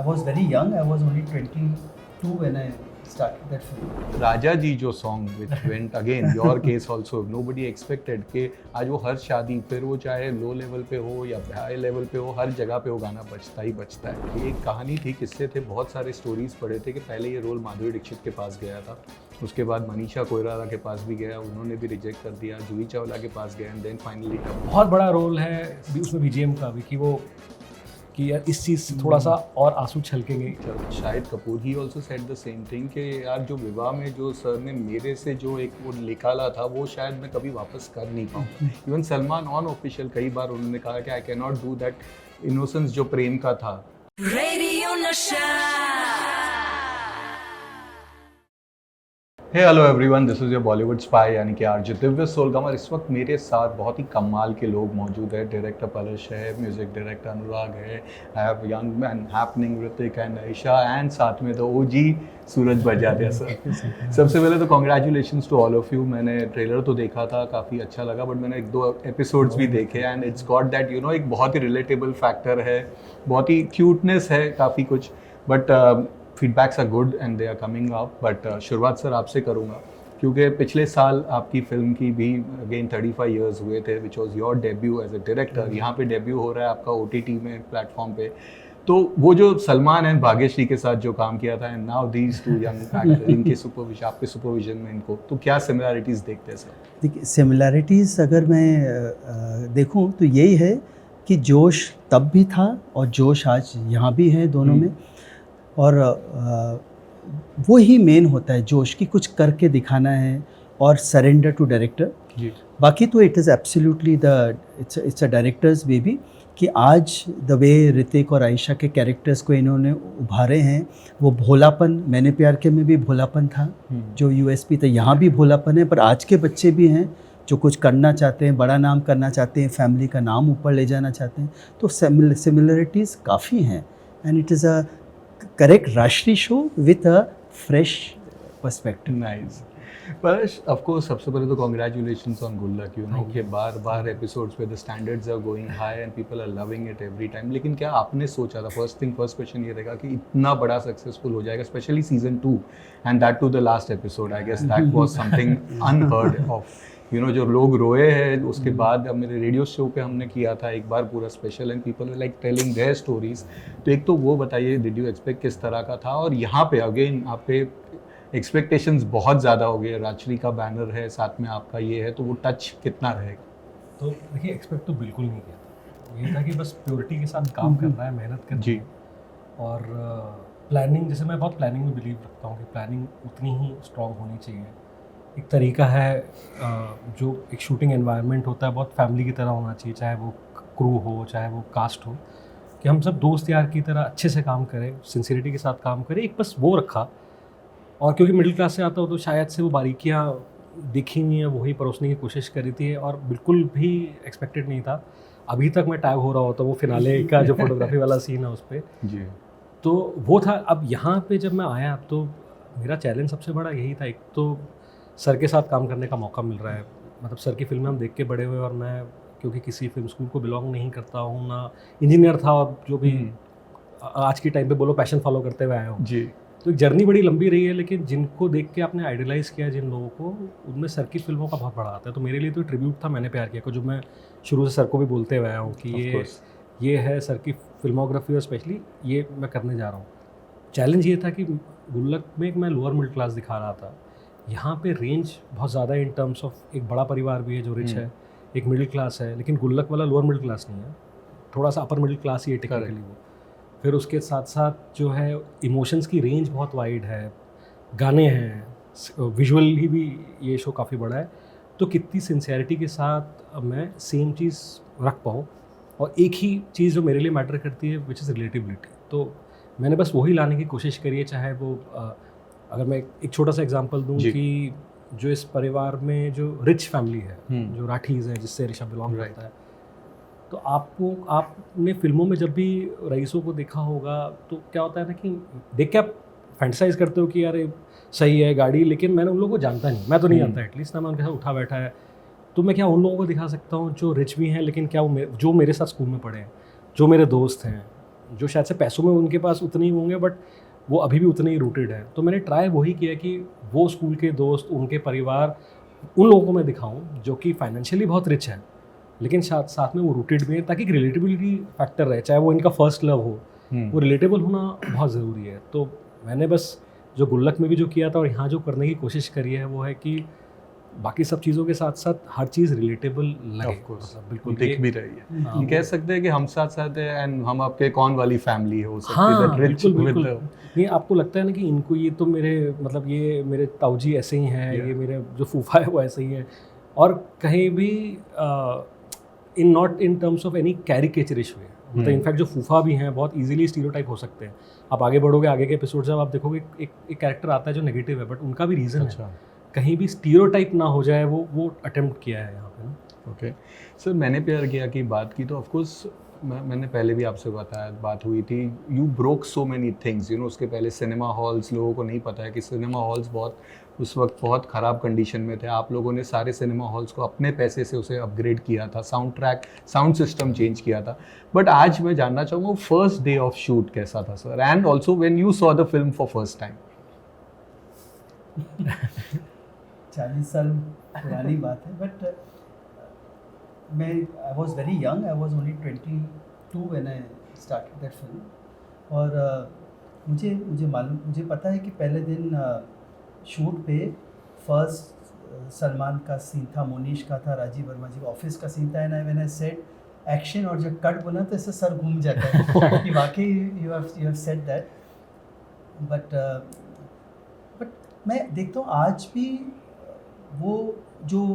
was very young. I was only 22 when I started that film. राजा जी जो song which went again your case also nobody expected कि आज वो हर शादी फिर वो चाहे लो लेवल पे हो या हाई लेवल पे हो हर जगह पे वो गाना बजता ही बजता है। ये एक कहानी थी, किस्से थे, बहुत सारे स्टोरीज पढ़े थे कि पहले ये रोल माधुरी दीक्षित के पास गया था, उसके बाद मनीषा कोइराला के पास भी गया, उन्होंने भी रिजेक्ट कर दिया, जूही चावला के पास गया एंड देन फाइनली बहुत बड़ा रोल है उसमें बीजीएम का भी कि वो कि यार इस चीज़ से थोड़ा सा और आंसू छलकेंगे। Shahid Kapoor he also said the same thing कि यार जो विवाह में जो सर ने मेरे से जो एक वो निकाला था वो शायद मैं कभी वापस कर नहीं पाऊँ। इवन सलमान ऑन ऑफिशियल कई बार उन्होंने कहा कि I can not do that innocence जो प्रेम का था। Radio Nasha. Hey hello everyone, this is your Bollywood spy यानी कि आरजे दिव्य सोलगामर। इस वक्त मेरे साथ बहुत ही कमाल के लोग मौजूद है। डायरेक्टर पलश है, म्यूजिक डायरेक्टर अनुराग है, have young man happening Hrithik and Ayesha and साथ में तो ओजी सूरज बजाते हैं सर। सबसे पहले तो congratulations to all of you. मैंने ट्रेलर तो देखा था, काफ़ी अच्छा लगा, बट मैंने 1-2 एपिसोड्स भी देखे and it's got that you know एक बहुत ही रिलेटेबल फैक्टर है, बहुत ही क्यूटनेस है, काफ़ी कुछ, but feedbacks are good and they are coming up. But शुरुआत सर आपसे करूँगा क्योंकि पिछले साल आपकी फिल्म की भी अगेन 35 इयर्स हुए थे which was your debut as a director. यहाँ पे डेब्यू हो रहा है आपका OTT में प्लेटफॉर्म पे, तो वो जो सलमान एंड भाग्यश्री के साथ जो काम किया था and now these 2 young actor इनके सुपरविजन, आपके सुपरविजन में इनको, तो क्या सिमिलैरिटीज़ देखते हैं सर? देखिए, सिमिलैरिटीज़ अगर मैं देखूं तो यही है कि जोश तब भी था और जोश आज यहाँ भी है दोनों में, और वो ही मेन होता है जोश की कुछ करके दिखाना है और सरेंडर टू डायरेक्टर। बाकी तो it is absolutely it's a director's baby कि आज द वे ऋतिक और आयशा के कैरेक्टर्स को इन्होंने उभारे हैं, वो भोलापन, मैंने प्यार के में भी भोलापन था जो USP था, यहाँ भी भोलापन है, पर आज के बच्चे भी हैं जो कुछ करना चाहते हैं, बड़ा नाम करना चाहते हैं, फैमिली का नाम ऊपर ले जाना चाहते हैं, तो सिमिलरिटीज़ काफ़ी हैं and it is a correct राष्ट्रीय show with a fresh perspective. Nice. पर ऑफ कोर्स सबसे पहले तो congratulations on Gullak, you know कि बार एपिसोड्स पे the standards are going high and people are loving it every time. लेकिन क्या आपने सोचा था, फर्स्ट क्वेश्चन ये रहेगा कि इतना बड़ा सक्सेसफुल हो जाएगा, specially season 2 and that to the last episode? I guess that was something unheard of, you know, जो लोग रोए हैं। उसके बाद अब मेरे रेडियो शो पे हमने किया था एक बार पूरा special and people were like telling their stories. तो एक तो वो बताइए, डिड यू एक्सपेक्ट किस तरह का था? और यहाँ पे अगेन आप पे एक्सपेक्टेशंस बहुत ज़्यादा हो गए, राजश्री का बैनर है, साथ में आपका ये है, तो वो टच कितना रहेगा? तो देखिए, एक्सपेक्ट तो बिल्कुल नहीं किया था, ये था कि बस प्योरिटी के साथ काम करना है, मेहनत करनी है और प्लानिंग, जैसे मैं बहुत प्लानिंग में बिलीव रखता हूँ कि प्लानिंग उतनी ही स्ट्रॉन्ग होनी चाहिए। एक तरीका है जो एक शूटिंग एनवायरनमेंट होता है बहुत फैमिली की तरह होना चाहिए, चाहे वो क्रू हो चाहे वो कास्ट हो, कि हम सब दोस्त यार की तरह अच्छे से काम करें, सिंसियरिटी के साथ काम करें, एक बस वो रखा। और क्योंकि मिडिल क्लास से आता हो तो शायद से वो बारीकियाँ देखी नहीं है, वही परोसने की कोशिश करी थी और बिल्कुल भी एक्सपेक्टेड नहीं था। अभी तक मैं टैग हो रहा होता वो फिनाले का जो फोटोग्राफी वाला सीन है उस पर जी, तो वो था। अब यहाँ पे जब मैं आया तो मेरा चैलेंज सबसे बड़ा यही था, एक तो सर के साथ काम करने का मौका मिल रहा है, मतलब सर की फिल्में हम देख के बड़े हुए और मैं क्योंकि किसी फिल्म स्कूल को बिलोंग नहीं करता हूँ, ना इंजीनियर था और जो भी आज के टाइम पे बोलो पैशन फॉलो करते हुए आया हूँ जी। तो एक जर्नी बड़ी लंबी रही है, लेकिन जिनको देख के आपने आइडलाइज़ किया जिन लोगों को, उनमें सर की फिल्मों का बहुत बड़ा आता है। तो मेरे लिए तो ट्रिब्यूट था मैंने प्यार किया को, जो मैं शुरू से सर को भी बोलते हुए आया हूँ कि ये है सर की फिल्मोग्राफी और स्पेशली ये मैं करने जा रहा हूँ। चैलेंज ये था कि गुल्लक में एक मैं लोअर मिडिल क्लास दिखा रहा था, यहाँ पे रेंज बहुत ज़्यादा है इन टर्म्स ऑफ एक बड़ा परिवार भी है जो रिच है, एक मिडिल क्लास है, लेकिन गुल्लक वाला लोअर मिडिल क्लास नहीं है, थोड़ा सा अपर मिडिल क्लास ही है टेक्निकली वो। फिर उसके साथ साथ जो है इमोशंस की रेंज बहुत वाइड है, गाने हैं, विजुअली भी ये शो काफ़ी बड़ा है, तो कितनी सिंसियरिटी के साथ मैं सेम चीज़ रख पाऊँ और एक ही चीज़ जो मेरे लिए मैटर करती है विच इज़ रिलेटिबिलिटी। तो मैंने बस वही लाने की कोशिश करी है, चाहे वो अगर मैं एक छोटा सा एग्जांपल दूं कि जो इस परिवार में जो रिच फैमिली है, जो राठीज़ है जिससे ऋषभ बिलोंग करता है, तो आपने फिल्मों में जब भी रईसों को देखा होगा तो क्या होता है ना कि देख के आप फैंटेसाइज करते हो कि यार सही है गाड़ी, लेकिन मैंने उन लोगों को जानता नहीं, मैं तो नहीं जानता एटलीस्ट ना, मैं उनके साथ उठा बैठा है, तो मैं क्या उन लोगों को दिखा सकता हूँ जो रिच भी हैं, लेकिन क्या वो जो मेरे साथ स्कूल में पढ़े हैं, जो मेरे दोस्त हैं, जो शायद से पैसों में उनके पास उतने ही होंगे बट वो अभी भी उतने ही रूटेड है। तो मैंने ट्राई वही किया कि वो स्कूल के दोस्त, उनके परिवार, उन लोगों को मैं दिखाऊं जो कि फाइनेंशियली बहुत रिच है लेकिन साथ साथ में वो रूटेड भी है, ताकि एक रिलेटेबिलिटी फैक्टर रहे, चाहे वो इनका फर्स्ट लव हो, वो रिलेटेबल होना बहुत ज़रूरी है। तो मैंने बस जो गुल्लक में भी जो किया था और यहाँ जो करने की कोशिश करी है वो है कि बाकी सब चीज़ों के साथ साथ हर चीज़ रिलेटेबल लगे। Of course, मतलब बिल्कुल दिख भी रही है। हाँ, ये कह सकते हैं कि हम साथ साथ है एंड हम आपके कौन वाली फैमिली हो सकती है, हाँ that rich बिल्कुल with बिल्कुल। the- नहीं, आपको लगता है ना कि इनको ये तो मेरे मतलब ये मेरे ताऊजी ऐसे ही हैं, Yeah. ये मेरे जो फूफा है वो ऐसे ही हैं, और कहीं भी in not in terms of any caricaturish way, मतलब इनफैक्ट जो फूफा भी हैं बहुत इजीली स्टीरियोटाइप हो सकते हैं। आप आगे बढ़ोगे, आगे के एपिसोड जब आप देखोगे एक कैरेक्टर आता है जो नेगेटिव है बट उनका भी रीज़न है, अच्छा, कहीं भी स्टीरियोटाइप ना हो जाए, वो अटेम्प्ट किया है यहाँ पे ना। ओके सर, मैंने प्यार किया की बात की तो ऑफकोर्स मैंने पहले भी आपसे बताया, बात हुई थी, you broke so many things, you know. उसके पहले सिनेमा हॉल्स, लोगों को नहीं पता है कि सिनेमा हॉल्स बहुत उस वक्त बहुत ख़राब कंडीशन में थे। आप लोगों ने सारे सिनेमा हॉल्स को अपने पैसे से उसे अपग्रेड किया था, साउंड सिस्टम चेंज किया था। बट आज मैं जानना चाहूँगा फर्स्ट डे ऑफ शूट कैसा था sir, and also when you saw the film for first time. 40 साल पुरानी बात है बट मैं I was very young, I was only 22 when I started that film. और मुझे पता है कि पहले दिन शूट पे फर्स्ट सलमान का सीन था, मोनीश का था, राजीव वर्मा जी का ऑफिस का सीन था, and when I said action और जब कट बोला तो ऐसे सर घूम जाता है कि वाकई you have said that. But मैं देखता हूँ आज भी वो जो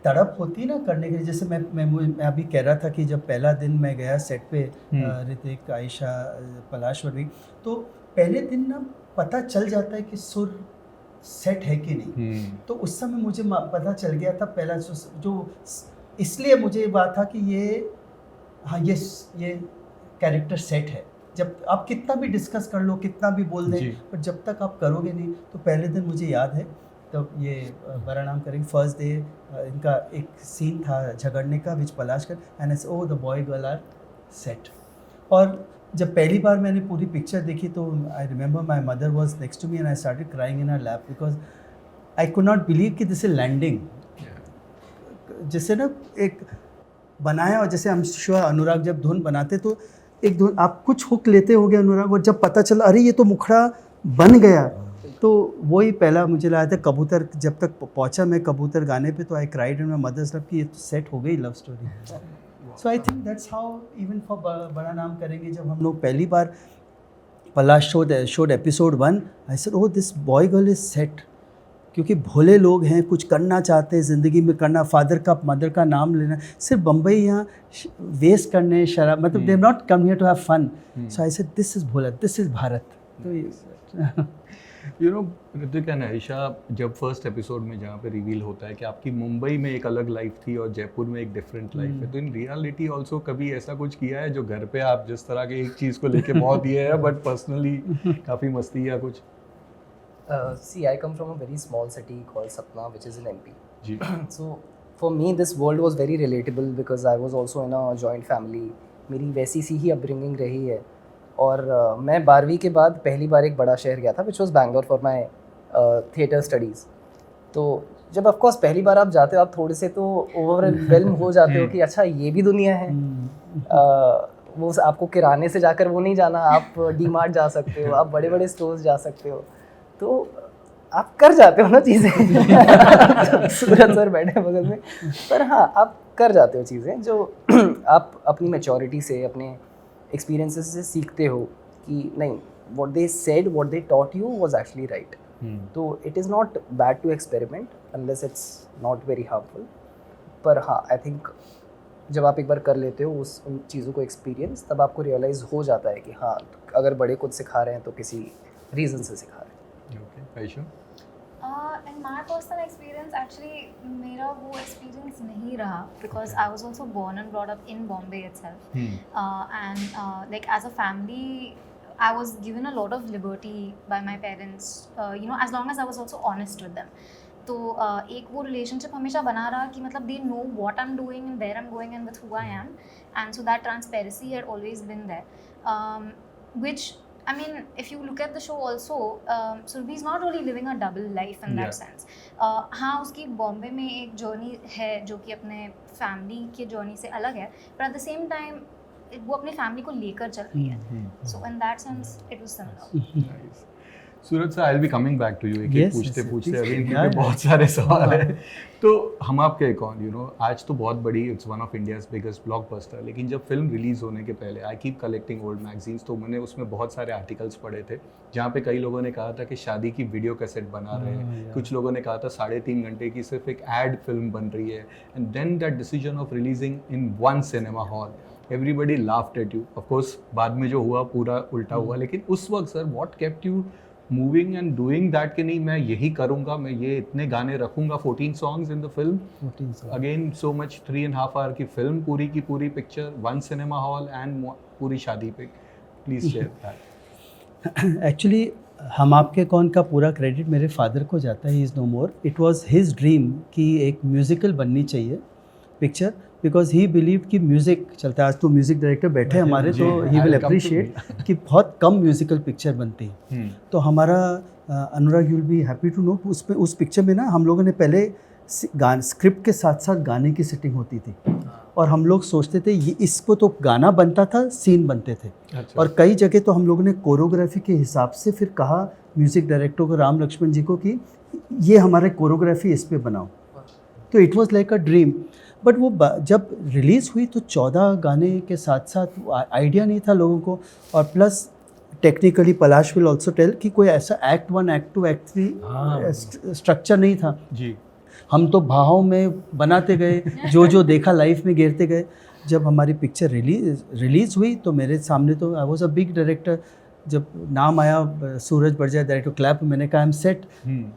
तड़प होती है ना करने के लिए, जैसे मैं अभी कह रहा था कि जब पहला दिन मैं गया सेट पे, ऋतिक, आयशा, पलाश्वर भी, तो पहले दिन ना पता चल जाता है कि सुर सेट है कि नहीं। तो उस समय मुझे पता चल गया था पहला जो, इसलिए मुझे बात था कि ये कैरेक्टर सेट है। जब आप कितना भी डिस्कस कर लो, कितना भी बोल दें, पर जब तक आप करोगे नहीं, तो पहले दिन मुझे याद है तब ये बड़ा नाम करेंगे फर्स्ट डे, इनका एक सीन था झगड़ने का विच पलाश कर, and S O the boy girl are set. और जब पहली बार मैंने पूरी पिक्चर देखी तो I remember my mother was next to me and I started crying in her lap because I could not believe कि दिस इज लैंडिंग। जैसे ना एक बनाया, और जैसे हम श्योर अनुराग जब धुन बनाते तो एक धुन आप कुछ हुक लेते होगे अनुराग, और जब पता चला अरे ये तो मुखड़ा बन गया, तो वही पहला मुझे लगा था। कबूतर जब तक पहुंचा मैं कबूतर गाने पे, तो I cried in my mother's love कि ये तो सेट हो गई love story. So I think that's how even for बड़ा नाम करेंगे, जब हम लोग पहली बार Palash showed episode 1, I said oh this boy girl is set, क्योंकि भोले लोग हैं, कुछ करना चाहते हैं ज़िंदगी में, करना, फादर का मदर का नाम लेना, सिर्फ बम्बई यहाँ वेस्ट करने, शराब, मतलब they have not come here to have fun. So I said this is Bhola, this is Bharat. तो you know Hrithik and Ayesha, जब फर्स्ट एपिसोड में जहाँ पे रिवील होता है कि आपकी मुंबई में एक अलग लाइफ थी और जयपुर में एक डिफरेंट लाइफ है, तो इन रियलिटी ऑल्सो कभी ऐसा कुछ किया है जो घर पे आप जिस तरह के एक चीज़ को लेके बहुत ये है बट पर्सनली काफ़ी मस्ती या कुछ? See, I come from a very small city called Satna, which is in MP. Ji. So for me, this world was very relatable because I was also in a joint family. मेरी वैसी सी ही upbringing रही है। और मैं 12वीं के बाद पहली बार एक बड़ा शहर गया था, which was Bangalore for my theatre studies. तो जब ऑफकोर्स पहली बार आप जाते हो, आप थोड़े से तो ओवरवेल्म हो जाते हो कि अच्छा ये भी दुनिया है। वो आपको किराने से जाकर वो नहीं जाना, आप डी मार्ट जा सकते हो, आप बड़े बड़े स्टोर्स जा सकते हो, तो आप कर जाते हो ना चीज़ें। सूरज सर बैठे बगल में, पर हाँ आप कर जाते हो चीज़ें जो आप अपनी मैच्योरिटी से, अपने एक्सपीरियंसेस से सीखते हो कि नहीं, what they said, what they taught you was actually right. तो it is not bad to experiment unless it's not very harmful. पर हाँ, I think जब आप एक बार कर लेते हो उन चीज़ों को एक्सपीरियंस, तब आपको रियलाइज़ हो जाता है कि हाँ, अगर बड़े कुछ सिखा रहे हैं तो किसी रीज़न से सिखा रहे हैं। Okay, Ayesha? In my personal experience, actually मेरा वो experience नहीं रहा because I was also born and brought up in Bombay itself. And like as a family, I was given a lot of liberty by my parents, you know, as long as I was also honest with them. तो एक वो relationship हमेशा बना रहा कि मतलब they know what I'm doing and where I'm going and with who I am, and so that transparency had always been there. which I mean, if you look at the show also, Surbhi is not really living a double life in that sense. हाँ, उसकी बॉम्बे में एक journey है जो कि अपने family के journey से अलग है, but at the same time वो अपनी फैमिली को लेकर चल रही है. So in that sense, it was similar. Nice. Suraj sir, I will be coming back to you एक Yes, पूछते yes, पूछते please. अभी इनके Yeah, बहुत सारे सवाल हैं. तो हम आपके कौन, यू नो, आज तो बहुत बड़ी, it's one of India's biggest blockbuster, लेकिन जब फिल्म रिलीज होने के पहले I keep collecting old magazines, तो मैंने उसमें बहुत सारे आर्टिकल्स पढ़े थे जहाँ पे कई लोगों ने कहा था कि शादी की वीडियो कैसेट बना रहे हैं, कुछ लोगों ने कहा था 3.5 घंटे की सिर्फ एक एड फिल्म बन रही है, and then that decision of releasing in one cinema hall, everybody laughed at you. Of course बाद में जो हुआ पूरा उल्टा हुआ, लेकिन उस वक्त sir what kept you moving and doing that कि नहीं मैं यही करूँगा, मैं ये इतने गाने रखूँगा, 14 songs in the film, 14 songs. Again so much, 3.5 hour की फिल्म, पूरी की पूरी picture, one cinema hall and पूरी शादी पे. Please share that. एक्चुअली हम आपके कौन का पूरा क्रेडिट मेरे फादर को जाता है. He is no more. It was his dream कि एक म्यूज़िकल बननी चाहिए पिक्चर, बिकॉज ही बिलीव कि म्यूज़िक चलता है. आज तो म्यूज़िक डायरेक्टर बैठे हैं हमारे, जी, तो he will I'll come to appreciate कि बहुत कम म्यूज़िकल पिक्चर बनती है. तो हमारा Anurag, you will be happy to know, उस पिक्चर में ना हम लोगों ने पहले स्क्रिप्ट के साथ साथ गाने की सेटिंग होती थी, और हम लोग सोचते थे ये इसको तो गाना बनता था, सीन बनते थे. अच्छा. और कई जगह तो हम लोगों ने कोरियोग्राफी के हिसाब से फिर कहा म्यूज़िक डायरेक्टर को, राम लक्ष्मण जी को, कि ये हमारे कोरियोग्राफी इस पे बनाओ. तो it was like a dream. But वो जब रिलीज़ हुई तो 14 गाने के साथ साथ आइडिया नहीं था लोगों को, और plus technically Palash will also tell कि कोई ऐसा एक्ट 1, एक्ट 2, एक्ट 3 स्ट्रक्चर नहीं था. जी. हम तो भावों में बनाते गए, जो देखा लाइफ में गिरते गए. जब हमारी पिक्चर रिलीज़ हुई तो मेरे सामने तो I was a big director. जब नाम आया सूरज बड़जा डायरेक्टर क्लैप, मैंने कहा आई एम सेट.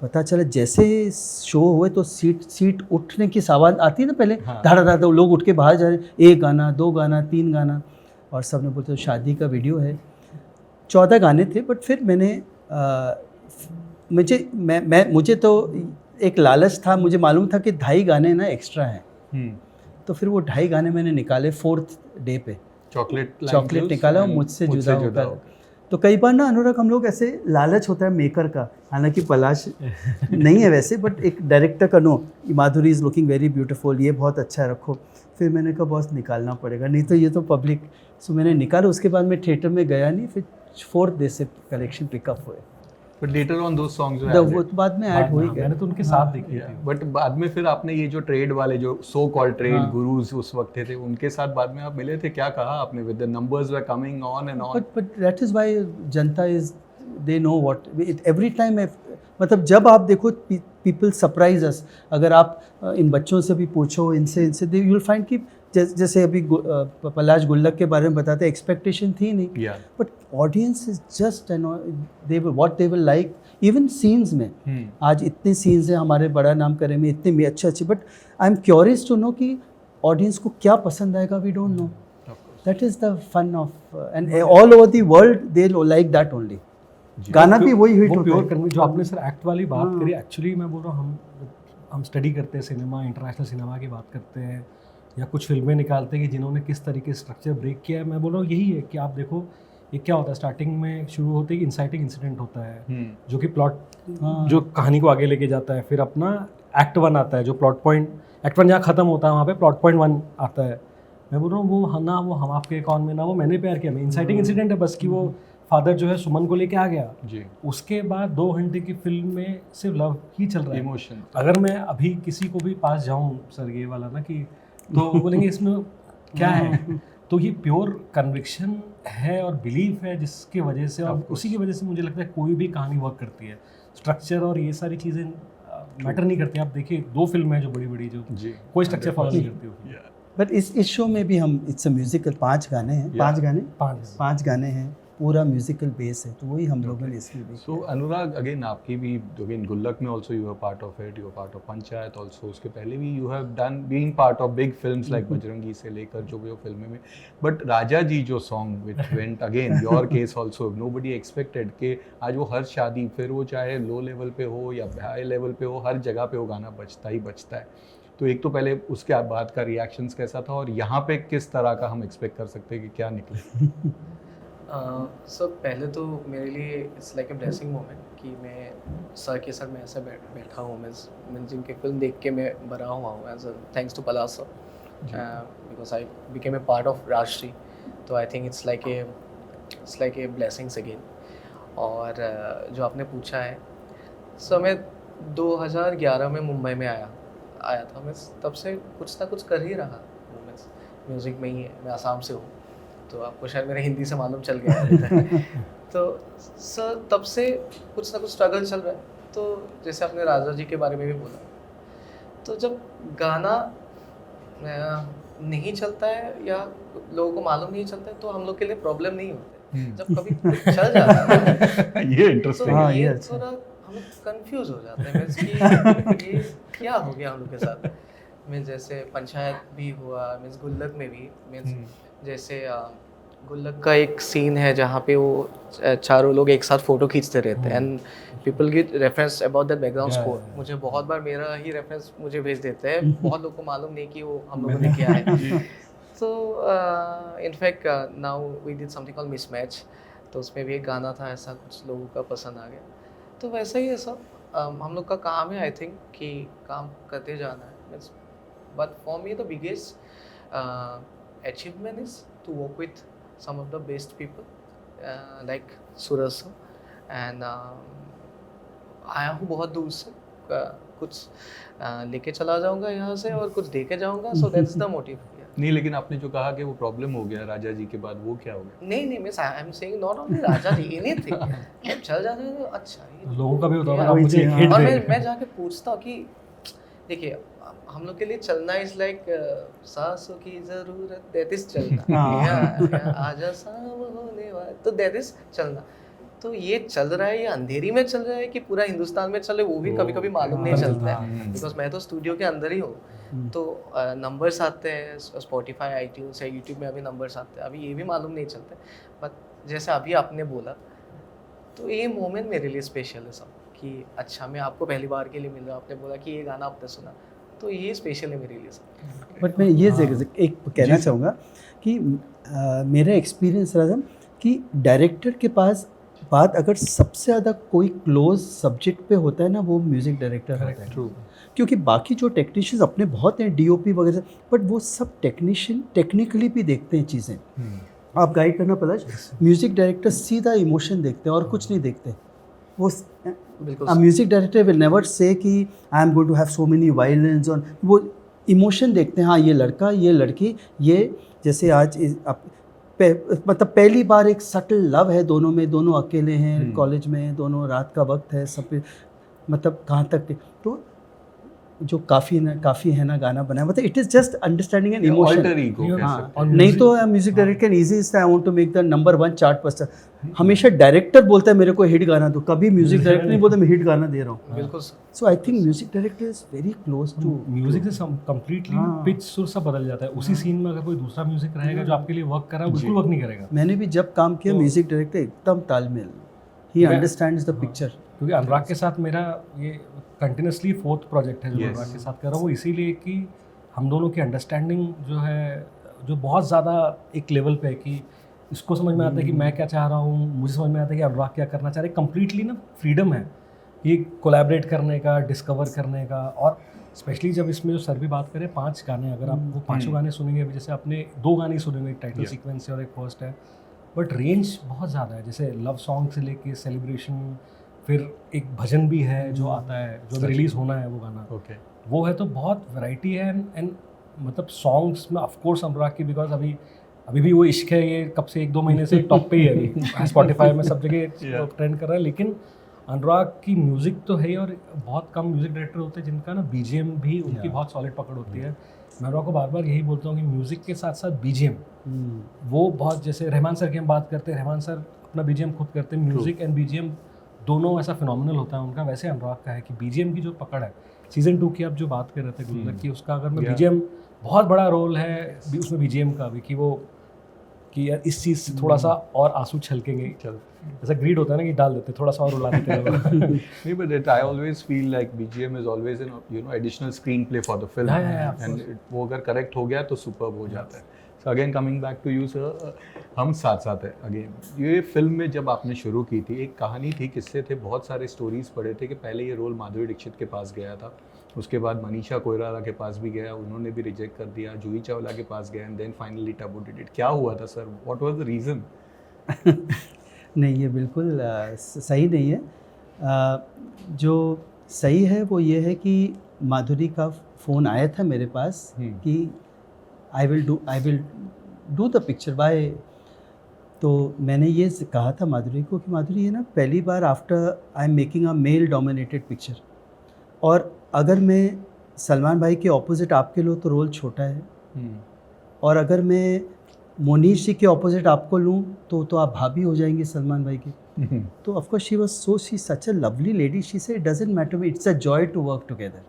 पता चला जैसे शो हुए तो सीट उठने की आवाज़ आती है ना पहले, धाड़ा धाड़ा लोग उठ के बाहर जा रहे हैं, 1 गाना 2 गाना 3 गाना, और सब ने बोलते शादी का वीडियो है. 14 गाने थे. बट फिर मैंने मुझे तो एक लालच था, मुझे मालूम था कि 2.5 गाने ना एक्स्ट्रा हैं. तो फिर वो 2.5 गाने मैंने निकाले 4th डे पे. चॉकलेट निकाला और मुझसे जुदा होकर. तो कई बार ना अनुराग, हम लोग ऐसे लालच होता है मेकर का, हालांकि पलाश नहीं है वैसे, बट एक डायरेक्टर का no, Madhuri is looking very beautiful, ये बहुत अच्छा रखो. फिर मैंने कहा बॉस निकालना पड़ेगा, नहीं तो ये तो पब्लिक. सो मैंने निकाला. उसके बाद मैं थिएटर में गया नहीं. फिर 4th डे से कलेक्शन पिकअप हुए. But later on those songs वो बाद में ऐड हो ही गया. मैंने तो उनके साथ देखी थी. बट बाद में फिर आपने ये जो ट्रेड वाले, जो सो कॉल्ड ट्रेड गुरुज उस वक्त थे, उनके साथ बाद में आप मिले थे, क्या कहा आपने? With the numbers were coming on and on. But that is why janta is, they know what every time. मतलब जब आप देखो पीपल सरप्राइज अस. अगर आप इन बच्चों से भी पूछो, इनसे दे यू विल फाइंड कि जैसे अभी पलाश गुल्लक के बारे में बताते, एक्सपेक्टेशन थी नहीं, but audience is just they what they will like. Even scenes में आज इतने सीन्स हैं हमारे बड़ा नाम करे में, इतने में अच्छे, but I am curious to know कि ऑडियंस को क्या पसंद आएगा. We don't know. That is the fun of, and all over the world they like that only. गाना भी वही हिट होता है. प्योर, जो आपने सर एक्ट वाली बात करी, एक्चुअली मैं बोल रहा हूँ, हम स्टडी करते हैं सिनेमा, इंटरनेशनल सिनेमा की बात करते हैं, या कुछ फिल्में निकालते हैं कि जिन्होंने किस तरीके से स्ट्रक्चर ब्रेक किया है. मैं बोल रहा हूँ यही है कि आप देखो ये क्या होता है, स्टार्टिंग में शुरू होते ही इंसाइटिंग इंसिडेंट होता है जो कि प्लॉट, जो कहानी को आगे लेके जाता है. फिर अपना एक्ट 1 आता है, जो प्लॉट पॉइंट, एक्ट 1 जहाँ ख़त्म होता है वहाँ पे प्लॉट पॉइंट 1 आता है. मैं बोल रहा हूँ वो ना वो हम आपके कौन में, ना वो मैंने प्यार किया में, इंसाइटिंग इंसिडेंट है बस कि वो फादर जो है सुमन को लेके आ गया जी. उसके उसके बाद 2 घंटे की फिल्म में सिर्फ लव ही चल रहा है. इमोशन. अगर मैं अभी किसी को भी पास जाऊँ सर ये वाला ना कि, तो वो बोलेंगे इसमें क्या है. तो ये प्योर कन्विक्शन है और बिलीफ है जिसकी वजह से, और उसी की वजह से मुझे लगता है कोई भी कहानी वर्क करती है. स्ट्रक्चर और ये सारी चीज़ें मैटर नहीं करती. आप देखिए 2 फिल्में हैं जो बड़ी बड़ी, जो जी. कोई स्ट्रक्चर फॉलो नहीं करती होगी. बट इस शो में भी हम, इट्स अ म्यूजिकल, 5 गाने हैं. 5 गाने हैं, पूरा म्यूजिकल बेस है. तो वही हम लोगों ने इसमें भी. सो अनुराग, अगेन आपकी भी, अगेन गुल्लक में also you are part of it, you are part of Panchayat also. उसके पहले भी you have done being part of big films like Bajrangi से लेकर जो भी वो फिल्में में. बट राजा जी जो song which went again your case also, nobody expected कि आज वो हर शादी, फिर वो चाहे लो लेवल पे हो या हाई लेवल पे हो, हर जगह पे वो गाना बजता ही बजता है. तो एक तो पहले उसके बाद का रिएक्शंस कैसा था, और यहाँ पे किस तरह का हम एक्सपेक्ट कर सकते हैं कि क्या निकले? सो पहले तो मेरे लिए it's like a blessing moment कि मैं सर के साथ मैं ऐसे बैठा हूँ, मैं जिनके फिल्म देख के मैं बड़ा हुआ हूँ as thanks to Palash sir, because I became a part of Rajshri. तो I think it's like a blessings again. और जो आपने पूछा है, सो मैं 2011 में मुंबई में आया था. मैं तब से कुछ ना कुछ कर ही रहा हूँ, म्यूज़िक में ही है. मैं आसाम से हूँ, तो आपको शायद मेरे हिंदी से मालूम चल गया है. तो सर तब से कुछ ना कुछ स्ट्रगल चल रहा है. तो जैसे आपने राजा जी के बारे में भी बोला, तो जब गाना नहीं चलता है या लोगों को मालूम नहीं चलता है तो हम लोग के लिए प्रॉब्लम नहीं होता है. जब कभी चल जाता है ये इंटरेस्टिंग तो है. ये थोड़ा हम कंफ्यूज हो जाते हैं मीन्स कि ये क्या हो गया हम लोग के साथ. मीन्स जैसे पंचायत भी हुआ, मीन्स गुल्लक में भी मीन्स जैसे गुल्लक का एक सीन है जहाँ पे वो चारों लोग एक साथ फ़ोटो खींचते रहते हैं and people get reference about that background score. मुझे बहुत बार मेरा ही रेफरेंस मुझे भेज देते हैं. बहुत लोग को मालूम नहीं कि वो हम लोगों ने किया है. तो in fact now we did something called mismatch. तो उसमें भी एक गाना था ऐसा, कुछ लोगों का पसंद आ गया. तो वैसा ही है सब. हम लोग का काम है आई थिंक कि काम करते जाना है. But for me the biggest achievement is to work with some of the best people like Suraj sir and आया हूँ बहुत दूर से. कुछ लेके चला जाऊँगा यहाँ से और कुछ दे के जाऊँगा. So that's the motive. नहीं, लेकिन आपने जो कहा कि वो प्रॉब्लम हो गया राजा जी के बाद, वो क्या हो गया? नहीं miss I am saying not only Raja ji, anything. चल जाते हैं तो अच्छा ये लोगों का भी होता Yeah. है, मुझे हिट और दे. मैं जाके पूछता हूँ कि देखिए हम लोग के लिए चलना इज लाइक सांसों की जरूरत, दैट इज चलना. आजा शाम होने वाला, तो दैट इज चलना. तो ये चल रहा है, ये अंधेरी में चल रहा है कि पूरा हिंदुस्तान में चले, वो भी कभी कभी मालूम नहीं चलता है. बिकॉज मैं तो स्टूडियो के अंदर ही हूँ. तो नंबर्स आते हैं स्पॉटिफाई, आईट्यून्स या यूट्यूब में अभी नंबर्स आते हैं. अभी ये भी मालूम नहीं चलता. बट जैसे अभी आपने बोला, तो ये मोमेंट मेरे लिए स्पेशल है सब कि अच्छा मैं आपको पहली बार के लिए मिल रहा हूँ. आपने बोला कि ये गाना आपने सुना, तो ये स्पेशल है मेरे लिए सब. बट मैं ये एक कहना चाहूँगा कि मेरा एक्सपीरियंस रहा था कि डायरेक्टर के पास बात अगर सबसे ज़्यादा कोई क्लोज सब्जेक्ट पे होता है ना, वो म्यूज़िक डायरेक्टर होता है. ट्रू. क्योंकि बाकी जो टेक्नीशियंस अपने बहुत हैं, डीओपी वगैरह, बट वो सब टेक्नीशियन टेक्निकली भी देखते हैं चीज़ें. आप गाइड करना पता, म्यूज़िक डायरेक्टर सीधा इमोशन देखते हैं और कुछ नहीं देखते. वो बिल्कुल music director will never say कि I am going to have so many violence. और वो इमोशन देखते हैं. हाँ, ये लड़का, ये लड़की, ये जैसे आज मतलब पहली बार एक सटल लव है दोनों में, दोनों अकेले हैं कॉलेज में, दोनों रात का वक्त है, सब मतलब कहाँ तक. तो जो काफ़ी है ना गाना बनाया, मतलब it is just understanding and emotion. Alter ego कह हाँ, सकते हैं. नहीं तो music director easy is I want to make the number 1 chart person. हमेशा डायरेक्टर बोलता है मेरे को हिट गाना दो, कभी म्यूजिक डायरेक्टर नहीं बोलता मैं हिट गाना दे रहा हूँ. बिल्कुल. So I think music director is very close to music से कंप्लीटली पिच सुर सब बदल जाता है. उसी सीन में अगर कोई दूसरा म्यूजिक रहेगा जो आपके लिए वर्क कर रहा है, बिल्कुल वर्क नहीं करेगा. मैंने भी जब काम किया म्यूजिक डायरेक्टर एकदम तालमेल, ही अंडरस्टैंड्स द पिक्चर. क्योंकि अनुराग के साथ मेरा ये कंटिन्यूसली 4th प्रोजेक्ट है जो अनुराग के साथ कर रहा हूँ. वो इसीलिए कि हम दोनों की अंडरस्टैंडिंग जो है, जो बहुत ज़्यादा एक लेवल पे है कि इसको समझ में आता है कि मैं क्या चाह रहा हूँ, मुझे समझ में आता है कि अनुराग क्या करना चाह रहे. कंप्लीटली ना फ्रीडम है ये कोलैबोरेट करने का, डिस्कवर करने का. और स्पेशली जब इसमें जो सर भी बात करें, 5 गाने, अगर आप वो 5 गाने सुनेंगे, अभी जैसे आपने 2 गाने सुनेंगे, एक टाइटल सीक्वेंस है और एक फर्स्ट है, बट रेंज बहुत ज़्यादा है. जैसे लव सॉन्ग से लेके सेलिब्रेशन, फिर एक भजन भी है जो आता है, जो रिलीज़ होना है वो गाना. ओके. वो है. तो बहुत वैरायटी है. एंड मतलब सॉन्ग्स में ऑफ कोर्स अनुराग की, बिकॉज अभी भी वो इश्क है, ये कब से 1-2 महीने से टॉप पे ही है अभी. स्पॉटिफाई में सब जगह ट्रेंड कर रहा है. लेकिन अनुराग की म्यूज़िक तो है ही, और बहुत कम म्यूज़िक डायरेक्टर होते हैं जिनका ना बीजीएम भी उनकी बहुत सॉलिड पकड़ होती है. मैं अनुराग को बार बार यही बोलता हूँ कि म्यूज़िक के साथ साथ बीजीएम वो बहुत, जैसे रहमान सर की हम बात करते हैं, रहमान सर अपना बीजीएम खुद करते हैं. म्यूज़िक एंड बीजीएम दोनों ऐसा फिनोमिनल होता है उनका. वैसे अनुराग का है कि बीजीएम की जो पकड़ है, सीज़न 2 की आप जो बात कर रहे थे गुल्लक की, उसका अगर मैं बीजीएम बहुत बड़ा रोल है उसमें बीजीएम का भी, कि वो कि यार इस चीज़ से थोड़ा सा और आंसू छलकेंगे. ऐसा ग्रीड होता है ना कि डाल देते थोड़ा सा और रुला देते हैं. नहीं, but I always feel like BGM is always an additional screenplay for the film. Yeah, and वो अगर करेक्ट हो गया तो सुपर्ब हो जाता है. So again coming back to you sir, हम साथ साथ हैं अगेन. ये फिल्म में जब आपने शुरू की थी एक कहानी थी, किस्से थे, बहुत सारे स्टोरीज पढ़े थे कि पहले ये रोल माधुरी दीक्षित के पास गया था, उसके बाद मनीषा कोइराला के पास भी गया, उन्होंने भी रिजेक्ट कर दिया, जूही चावला के पास गया and then finally Tabu did it. क्या हुआ था sir, what was the reason? नहीं, ये बिल्कुल सही नहीं है. जो सही है वो ये है कि माधुरी का फ़ोन आया था मेरे पास कि I will do the picture by. तो मैंने ये कहा था माधुरी को कि माधुरी, ये ना पहली बार after I am making a male dominated picture, और अगर मैं सलमान भाई के ऑपोजिट आपके लो तो रोल छोटा है, और अगर मैं मोनीश जी के ऑपोजिट आपको लूँ तो आप भाभी हो जाएंगे सलमान भाई की. तो of course she was she such a lovely lady, she said it doesn't matter me, it's a joy to work together.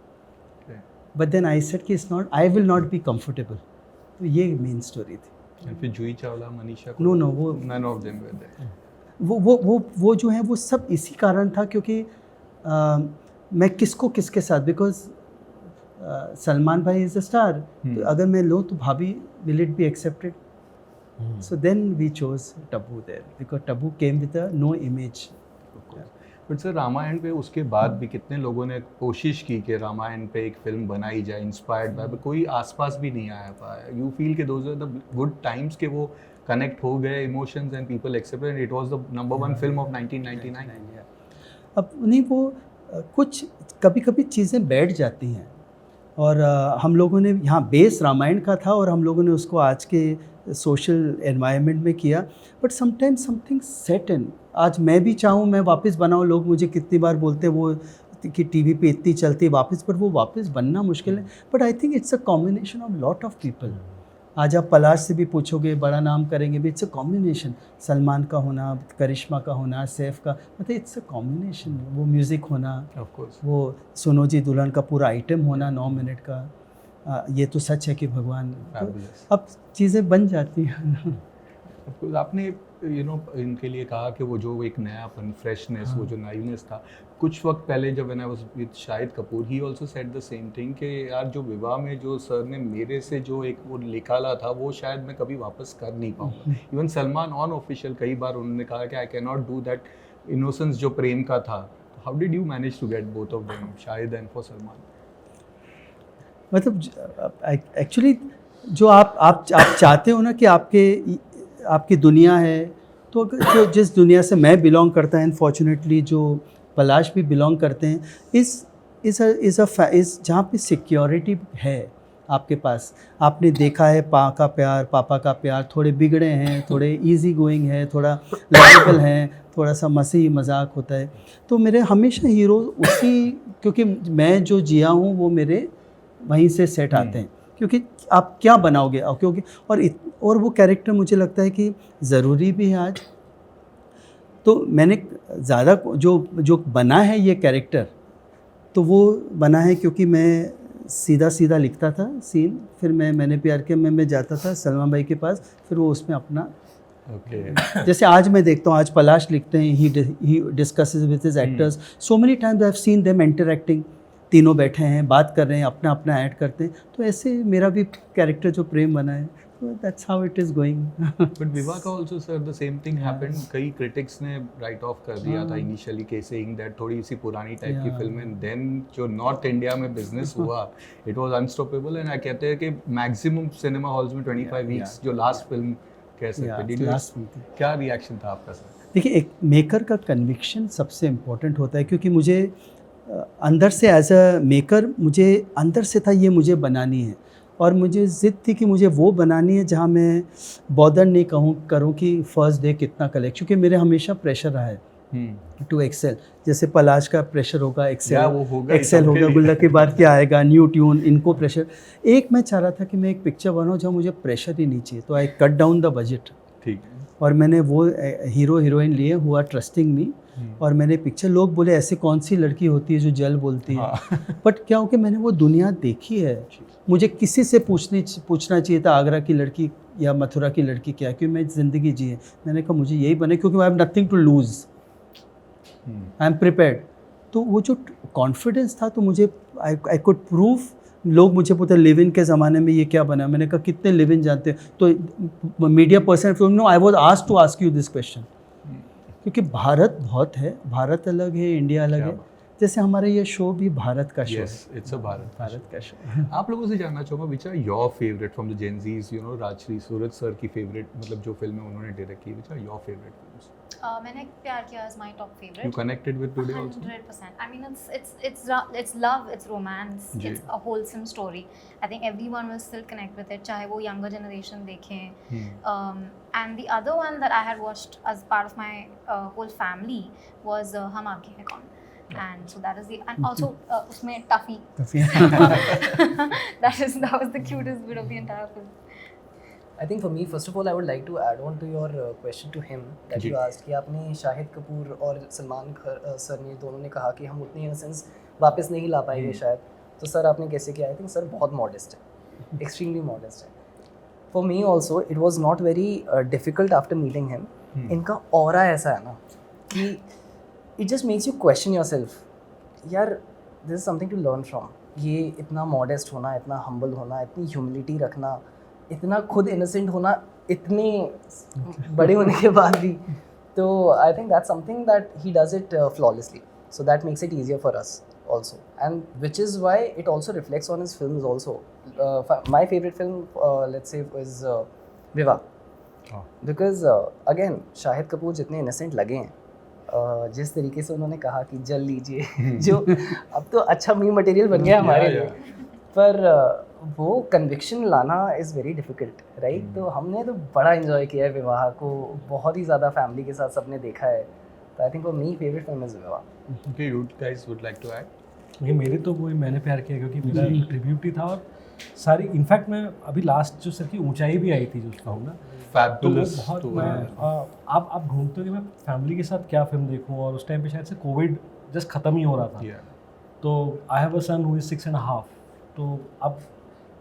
But then I said कि it's not, I will not be comfortable. तो ये main story थी. And फिर Juhi Chawla, Manisha no वो none of them were there. वो जो है वो सब इसी कारण था क्योंकि मैं किसके साथ, बिकॉज सलमान भाई इज़ अ स्टार, तो अगर मैं लूँ तो भाभी will it be accepted. So then we chose Tabu there because Tabu came with a no image. But sir Ramayan पे उसके बाद भी कितने लोगों ने कोशिश की कि रामायण पे एक फिल्म बनाई जाए इंस्पायर्ड बाय, कोई आसपास भी नहीं आया पाया. यू फील कि those are the good times के वो कनेक्ट हो गए emotions and people accepted, it was the number 1 film of 1999. अब नहीं, वो कुछ कभी कभी चीज़ें बैठ जाती हैं, और हम लोगों ने यहाँ बेस रामायण का था और हम लोगों ने उसको आज के सोशल एनवायरनमेंट में किया. बट समटाइम्स समथिंग सेट इन. आज मैं भी चाहूँ मैं वापस बनाऊँ, लोग मुझे कितनी बार बोलते हैं वो कि टीवी पे इतनी चलती है वापस, पर वो वापस बनना मुश्किल है. But I think it's a combination of lot of people. आज आप पलाश से भी पूछोगे, बड़ा नाम करेंगे भी, इट्स अ कॉम्बिनेशन. सलमान का होना, करिश्मा का होना, सैफ का, मतलब इट्स अ कॉम्बिनेशन. वो म्यूज़िक होना, ऑफ कोर्स वो सोनू जी दुल्हन का पूरा आइटम होना 9 मिनट का. ये तो सच है कि भगवान, तो अब चीज़ें बन जाती हैं. आपने इनके लिए कहा कि वो जो एक नयापन, फ्रेशनेस, वो जो नाइवनेस था, कुछ वक्त पहले जब when I was with Shahid Kapoor, he also said the same thing कि यार जो विवाह में जो सर ने मेरे से जो एक वो निकाला था वो शायद मैं कभी वापस कर नहीं पाऊंगा. इवन सलमान ऑन ऑफिशियल कई बार उन्होंने कहा कि I can not do that innocence जो प्रेम का था. How did you manage to get both of them, Shahid and for Salman? मतलब एक्चुअली जो आप चाहते हो ना कि आपकी दुनिया है, तो जो जिस दुनिया से मैं बिलोंग करता है, अनफॉर्चुनेटली जो पलाश भी बिलोंग करते हैं, इस जहाँ पे सिक्योरिटी है आपके पास. आपने देखा है पापा का प्यार, थोड़े बिगड़े हैं, थोड़े इजी गोइंग है, थोड़ा लॉजिकल हैं, थोड़ा सा मसी मजाक होता है. तो मेरे हमेशा हीरो उसी, क्योंकि मैं जो जिया हूँ वो मेरे वहीं से सेट आते हैं, क्योंकि आप क्या बनाओगे, क्योंकि और वो कैरेक्टर मुझे लगता है कि ज़रूरी भी है आज. तो मैंने ज़्यादा जो बना है ये कैरेक्टर, तो वो बना है क्योंकि मैं सीधा लिखता था सीन, फिर मैंने प्यार किया मैं जाता था सलमान भाई के पास, फिर वो उसमें अपना जैसे आज मैं देखता हूँ, आज पलाश लिखते हैं, he discusses with his actors, so many times I have seen them interacting. तीनों बैठे हैं, बात कर रहे हैं, अपना ऐड करते हैं. तो ऐसे मेरा भी कैरेक्टर जो प्रेम बना है, तो that's how it is going. But विवाह का also sir the same thing happened. कई क्रिटिक्स ने राइट ऑफ कर दिया था इनिशियली के सेइंग दैट थोड़ी सी पुरानी टाइप की फिल्म है. देन जो नॉर्थ इंडिया में बिजनेस हुआ, इट वाज अनस्टॉपेबल. एंड कहते हैं कि मैक्सिमम सिनेमा हॉल्स में 25 वीक्स जो लास्ट फिल्म कह सकते हैं. क्या रिएक्शन था आपका सर? देखिए, एक मेकर का कन्विक्शन सबसे इम्पोर्टेंट होता है, क्योंकि मुझे अंदर से एज अ मेकर मुझे अंदर से था ये मुझे बनानी है, और मुझे ज़िद थी कि मुझे वो बनानी है जहाँ मैं बॉदर नहीं करूँ कि फ़र्स्ट डे कितना कलेक्ट, क्योंकि मेरे हमेशा प्रेशर रहा है टू एक्सेल. जैसे पलाश का प्रेशर होगा, एक्सेल होगा, गुल्ला के बाद क्या आएगा, न्यू ट्यून, इनको प्रेशर. एक मैं चाह रहा था कि मैं एक पिक्चर बनाऊँ जहाँ मुझे प्रेशर ही नहीं चाहिए, तो I cut down the budget. ठीक. और मैंने वो हीरो हीरोइन लिए हुआ ट्रस्टिंग मी, और मैंने पिक्चर, लोग बोले ऐसी कौन सी लड़की होती है जो जल बोलती है. बट क्या हो कि मैंने वो दुनिया देखी है. मुझे किसी से पूछना चाहिए था आगरा की लड़की या मथुरा की लड़की क्या, क्योंकि मैं ज़िंदगी जी है. मैंने कहा मुझे यही बने, क्योंकि I have nothing to lose, I am prepared. तो वो जो कॉन्फिडेंस था, तो मुझे आई कुड प्रूव लोग मुझे पूछते लिव इन के ज़माने में ये क्या बना, मैंने कहा कितने लिव इन जानते हैं, तो media person no I was asked to ask you this question, क्योंकि भारत बहुत है, भारत अलग है, इंडिया अलग है, जैसे हमारा ये शो भी भारत का शो है। इट्स अ भारत का शो। आप लोगों से जानना चाहूँगा which are your favourite from the gen z's, you know Rajshri Suraj sir की फेवरेट, मतलब जो फिल्में उन्होंने डायरेक्ट की, which are your favourite films? Maine Pyar किया is my top favorite. You connected with today also? 100%. I mean, it's love, it's romance, ji. it's a wholesome story. I think everyone will still connect with it, चाहे वो younger generation देखें. And the other one that I had watched as part of my whole family was Hum Aapke Hain Kaun. And so that is the, and also उसमें Tuffy. that was the cutest bit of the entire film. I think for me, first of all, I would like to add on to your question to him that you asked कि आपने शाहिद कपूर और Salman sir ने दोनों ने कहा कि हम उतनी इनोसेंस वापस नहीं ला पाएंगे शायद, तो सर आपने कैसे किया? आई थिंक सर बहुत मॉडेस्ट है, एक्सट्रीमली मॉडेस्ट है. For me also it was not very difficult after meeting him. इनका ऑरा ऐसा है ना कि it just makes you question yourself, यार this is something to learn from. ये इतना मॉडेस्ट होना, इतना हम्बल होना, इतनी ह्यूमिलिटी रखना, इतना खुद इनोसेंट होना, इतने बड़े होने के बाद भी. तो I think that's something that he does it flawlessly, so that makes it easier for us also, and which is why it also reflects on his films also. My favorite film let's say is Viva, because again Shahid Kapoor जितने innocent लगे हैं, जिस तरीके से उन्होंने कहा कि जल लीजिए जो अब तो अच्छा मीम मटेरियल बन गया हमारे लिए, पर वो कन्विक्शन लाना इज़ वेरी डिफ़िकल्ट, राइट? तो हमने तो बड़ा इन्जॉय किया है विवाह को, बहुत ही ज़्यादा फैमिली के साथ सबने देखा है. तो I think for me favourite film is विवाह. Okay, you guys would like to add? ये मेरे तो वो मैंने प्यार किया क्योंकि मेरा ट्रिब्यूट ही था, और सारी इनफैक्ट मैं अभी लास्ट जो सर की ऊंचाई भी आई थी जो उसका हूँ ना, तो वो Fabulous. बहुत मैं आप ढूंढते हो कि मैं फैमिली के साथ क्या फिल्म देखूँ, और उस टाइम पे शायद से कोविड जस्ट ख़त्म ही हो रहा था. Yeah. तो I have a son who is 6.5, तो अब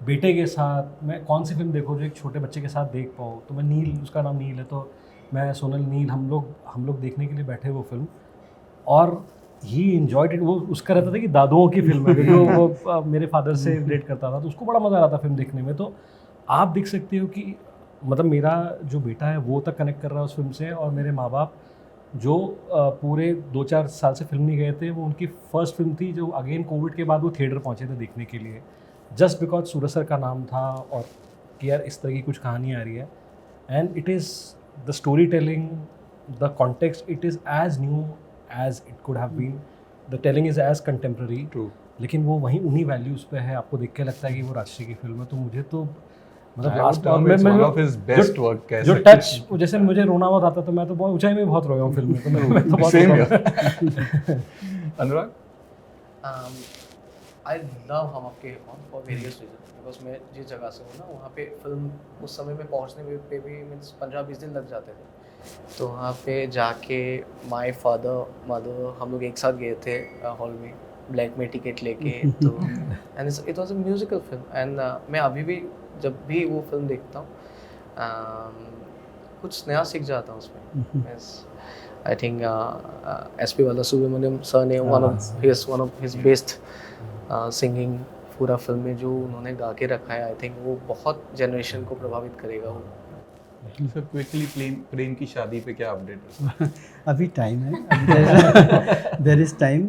बेटे के साथ मैं कौन सी फिल्म देखूँ जो एक छोटे बच्चे के साथ देख पाऊँ. तो मैं नील, उसका नाम नील है, तो मैं सोनल नील हम लोग देखने के लिए बैठे वो फिल्म, और ही इन्जॉयड इट. वो उसका रहता था कि दादुओं की फिल्म है, क्योंकि वो मेरे फादर से रिलेट करता था, तो उसको बड़ा मज़ा आ रहा था फिल्म देखने में. तो आप देख सकते हो कि मतलब मेरा जो बेटा है वो तक कनेक्ट कर रहा है उस फिल्म से, और मेरे माँ बाप जो पूरे 2-4 साल से फिल्म नहीं गए थे, वो उनकी फर्स्ट फिल्म थी जो अगेन कोविड के बाद वो थिएटर पहुँचे थे देखने के लिए, जस्ट बिकॉज सूरज सर का नाम था और कि यार इस तरह की कुछ कहानी आ रही है. And it is the story telling, the context, it is as new as it could have been, the telling is as contemporary. True. लेकिन वो वहीं उन्हीं वैल्यूज़ पे है, आपको देख के लगता है कि वो राजश्री की फिल्म है. तो मुझे तो मतलब last one of his best work कह जो सकते टच, जैसे मुझे रोना बहुत आता, तो मैं तो बहुत ऊंचाई में बहुत रोया हूँ फिल्म में, तो मैं तो बहुत Same here. Anurag? I love हम आपके कौन for various reasons, because मैं जिस जगह से हूँ ना, वहाँ पे फिल्म उस समय में पहुँचने पे भी मीन्स 15-20 दिन लग जाते थे. तो वहाँ पे जाके माय फादर मदर हम लोग एक साथ गए थे हॉल में, ब्लैक में टिकट लेके. तो and it was a musical film. And मैं अभी भी जब भी वो फिल्म देखता हूँ कुछ नया सीख जाता हूँ उसमें. I think SP Balasubrahmanyam sir ने one of his best singing पूरा फिल्म में जो उन्होंने गा के रखा है, आई थिंक वो बहुत जनरेशन को प्रभावित करेगा. वो सर क्विकली प्रेम की शादी पे क्या अपडेट है? अभी टाइम है, देयर इज़ टाइम,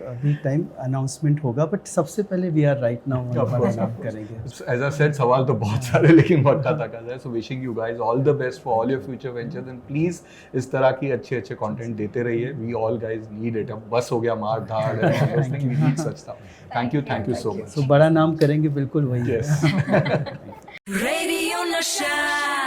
अभी टाइम अनाउंसमेंट होगा, बट सबसे पहले वी आर राइट नाउ करेंगे. As I said, सवाल तो बहुत सारे लेकिन वक्त का तकाज़ा है. So wishing you guys all the best for all your future ventures, and please इस तरह की अच्छे कंटेंट देते रहिए. We all guys need it. अब बस हो गया मार धाड़, we need such stuff. Thank you so much. तो बड़ा नाम करेंगे बिल्कुल वही. Yes. Radio Nasha.